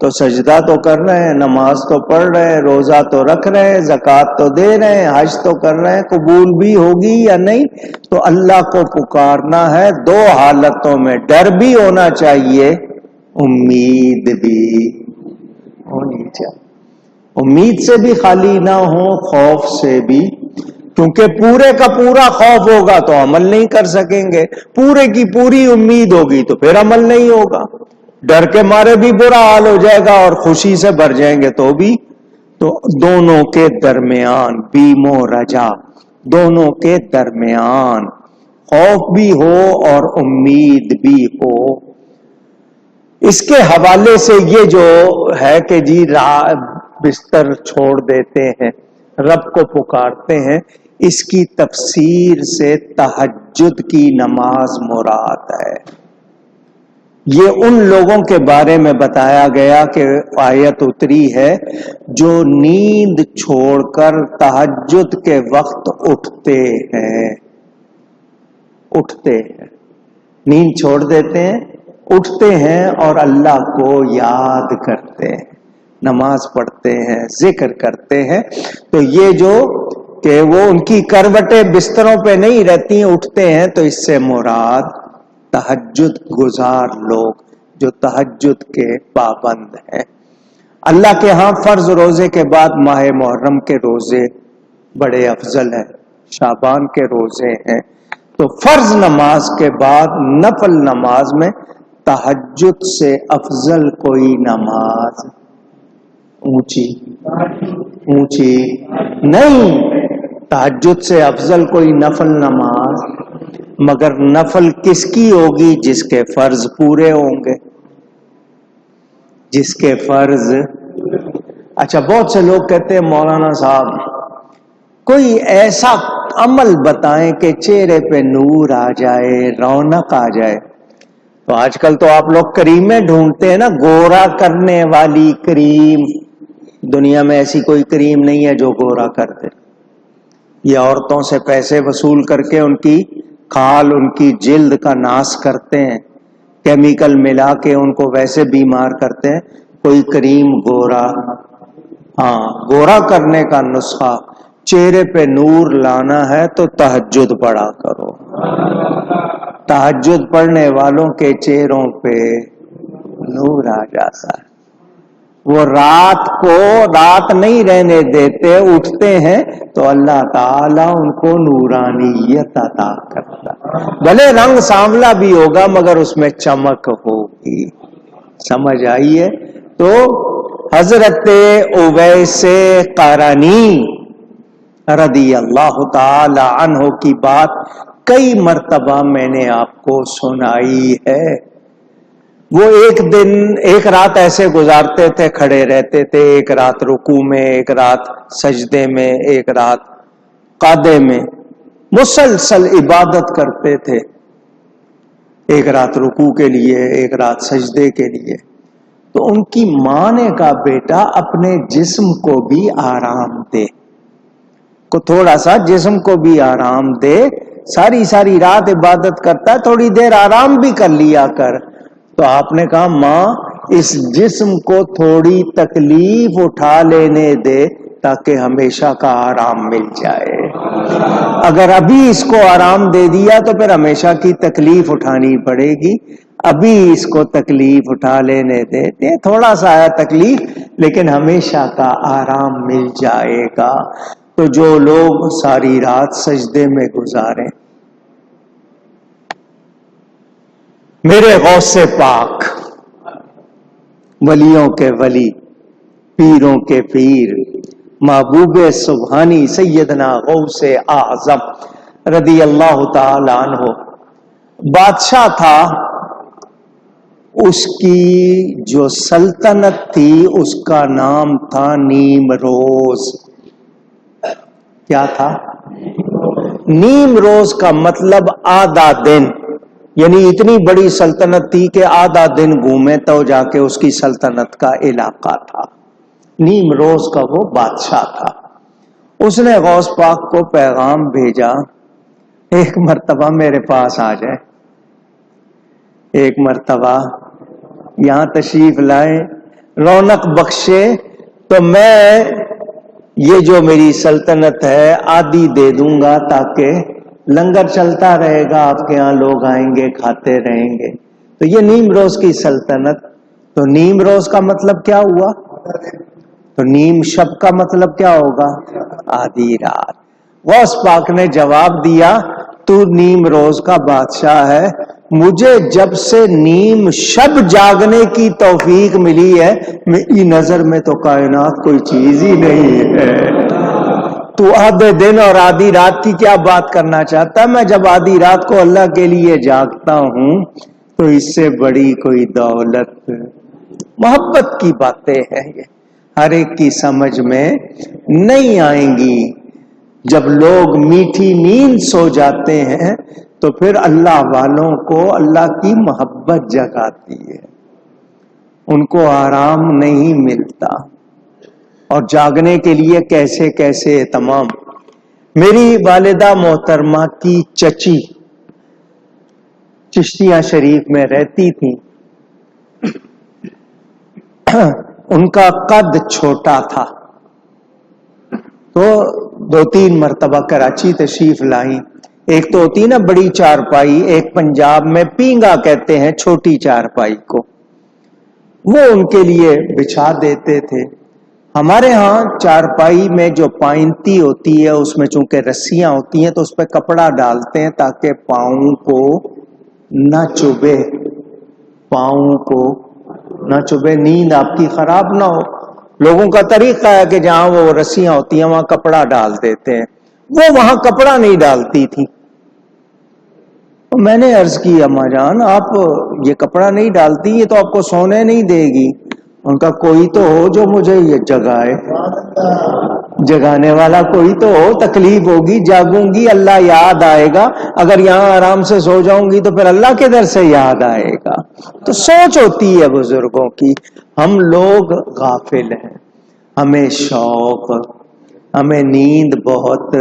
تو سجدہ تو کر رہے ہیں، نماز تو پڑھ رہے ہیں، روزہ تو رکھ رہے ہیں، زکوٰۃ تو دے رہے ہیں، حج تو کر رہے ہیں، قبول بھی ہوگی یا نہیں؟ تو اللہ کو پکارنا ہے دو حالتوں میں، ڈر بھی ہونا چاہیے، امید بھی ہونی چاہیے، امید سے بھی خالی نہ ہو، خوف سے بھی، کیونکہ پورے کا پورا خوف ہوگا تو عمل نہیں کر سکیں گے، پورے کی پوری امید ہوگی تو پھر عمل نہیں ہوگا، ڈر کے مارے بھی برا حال ہو جائے گا اور خوشی سے بھر جائیں گے تو بھی، تو دونوں کے درمیان، بیم و رجا، دونوں کے درمیان خوف بھی ہو اور امید بھی ہو۔ اس کے حوالے سے یہ جو ہے کہ جی بستر چھوڑ دیتے ہیں، رب کو پکارتے ہیں، اس کی تفسیر سے تہجد کی نماز مراد ہے۔ یہ ان لوگوں کے بارے میں بتایا گیا کہ آیت اتری ہے جو نیند چھوڑ کر تہجد کے وقت اٹھتے ہیں، نیند چھوڑ دیتے ہیں، اٹھتے ہیں اور اللہ کو یاد کرتے ہیں، نماز پڑھتے ہیں، ذکر کرتے ہیں، تو یہ جو کہ وہ ان کی کروٹیں بستروں پہ نہیں رہتی، اٹھتے ہیں، تو اس سے مراد تہجد گزار لوگ جو تہجد کے پابند ہیں۔ اللہ کے ہاں فرض روزے کے بعد ماہ محرم کے روزے بڑے افضل ہیں، شعبان کے روزے ہیں، تو فرض نماز کے بعد نفل نماز میں تہجد سے افضل کوئی نماز اونچی نہیں، تہجد سے افضل کوئی نفل نماز، مگر نفل کس کی ہوگی؟ جس کے فرض پورے ہوں گے، جس کے فرض۔ اچھا، بہت سے لوگ کہتے ہیں مولانا صاحب کوئی ایسا عمل بتائیں کہ چہرے پہ نور آ جائے، رونق آ جائے۔ تو آج کل تو آپ لوگ کریمیں ڈھونڈتے ہیں نا، گورا کرنے والی کریم، دنیا میں ایسی کوئی کریم نہیں ہے جو گورا کر دے۔ یہ عورتوں سے پیسے وصول کر کے ان کی کھال، ان کی جلد کا ناش کرتے ہیں، کیمیکل ملا کے ان کو ویسے بیمار کرتے ہیں۔ کوئی کریم گورا، ہاں گورا کرنے کا نسخہ، چہرے پہ نور لانا ہے تو تہجد پڑھا کرو، تہجد پڑھنے والوں کے چہروں پہ نور آ جاتا ہے، وہ رات کو رات نہیں رہنے دیتے، اٹھتے ہیں تو اللہ تعالیٰ ان کو نورانیت عطا کرتا ہے، بھلے رنگ سانولا بھی ہوگا مگر اس میں چمک ہوگی۔ سمجھ آئیے؟ تو حضرت اویس قرنی رضی اللہ تعالی عنہ کی بات کئی مرتبہ میں نے آپ کو سنائی ہے۔ وہ ایک رات ایسے گزارتے تھے، کھڑے رہتے تھے، ایک رات رکوع میں، ایک رات سجدے میں، ایک رات قعدے میں، مسلسل عبادت کرتے تھے، ایک رات رکوع کے لیے، ایک رات سجدے کے لیے۔ تو ان کی ماں نے کہا بیٹا اپنے جسم کو بھی آرام دے، کو تھوڑا سا جسم کو بھی آرام دے، ساری رات عبادت کرتا ہے، تھوڑی دیر آرام بھی کر لیا کر۔ تو آپ نے کہا ماں اس جسم کو تھوڑی تکلیف اٹھا لینے دے تاکہ ہمیشہ کا آرام مل جائے، اگر ابھی اس کو آرام دے دیا تو پھر ہمیشہ کی تکلیف اٹھانی پڑے گی، ابھی اس کو تکلیف اٹھا لینے دے، تھوڑا سا ہے تکلیف لیکن ہمیشہ کا آرام مل جائے گا۔ تو جو لوگ ساری رات سجدے میں گزارے، میرے غوث پاک، ولیوں کے ولی، پیروں کے پیر، محبوب سبحانی سیدنا غوث اعظم رضی اللہ تعالی عنہ، بادشاہ تھا، اس کی جو سلطنت تھی اس کا نام تھا نیم روز۔ کیا تھا؟ نیم روز کا مطلب آدھا دن، یعنی اتنی بڑی سلطنت تھی کہ آدھا دن گھومے تو جا کے اس کی سلطنت کا علاقہ تھا۔ نیم روز کا وہ بادشاہ تھا۔ اس نے غوث پاک کو پیغام بھیجا ایک مرتبہ میرے پاس آ جائے، ایک مرتبہ یہاں تشریف لائیں، رونق بخشے تو میں یہ جو میری سلطنت ہے آدھی دے دوں گا، تاکہ لنگر چلتا رہے گا، آپ کے ہاں لوگ آئیں گے کھاتے رہیں گے۔ تو یہ نیم روز کی سلطنت۔ تو نیم روز کا مطلب کیا ہوا؟ تو نیم شب کا مطلب کیا ہوگا؟ آدھی رات۔ غوث پاک نے جواب دیا تو نیم روز کا بادشاہ ہے، مجھے جب سے نیم شب جاگنے کی توفیق ملی ہے، میری نظر میں تو کائنات کوئی چیز ہی نہیں ہے۔ تو آدھے دن اور آدھی رات کی کیا بات کرنا چاہتا ہے؟ میں جب آدھی رات کو اللہ کے لیے جاگتا ہوں تو اس سے بڑی کوئی دولت، محبت کی باتیں ہیں، یہ ہر ایک کی سمجھ میں نہیں آئیں گی۔ جب لوگ میٹھی نیند سو جاتے ہیں تو پھر اللہ والوں کو اللہ کی محبت جگاتی ہے، ان کو آرام نہیں ملتا، اور جاگنے کے لیے کیسے کیسے اہتمام۔ میری والدہ محترمہ کی چچی چشتیہ شریف میں رہتی تھی، ان کا قد چھوٹا تھا، تو 2-3 مرتبہ کراچی تشریف لائیں۔ ایک تو ہوتی نا بڑی چارپائی، ایک پنجاب میں پینگا کہتے ہیں چھوٹی چارپائی کو، وہ ان کے لیے بچھا دیتے تھے۔ ہمارے ہاں چارپائی میں جو پائنتی ہوتی ہے اس میں چونکہ رسیاں ہوتی ہیں تو اس پہ کپڑا ڈالتے ہیں تاکہ پاؤں کو نہ چبھے، پاؤں کو نہ چبھے، نیند آپ کی خراب نہ ہو۔ لوگوں کا طریقہ ہے کہ جہاں وہ رسیاں ہوتی ہیں وہاں کپڑا ڈال دیتے ہیں، وہ وہاں کپڑا نہیں ڈالتی تھی۔ میں نے عرض کی اماں جان آپ یہ کپڑا نہیں ڈالتی، یہ تو آپ کو سونے نہیں دے گی۔ ان کا کوئی تو ہو جو مجھے یہ جگائے، جگانے والا کوئی تو ہو، تکلیف ہوگی، جاگوں گی اللہ یاد آئے گا، اگر یہاں آرام سے سو جاؤں گی تو پھر اللہ کے در سے یاد آئے گا۔ تو سوچ ہوتی ہے بزرگوں کی، ہم لوگ غافل ہیں، ہمیں شوق، ہمیں نیند بہت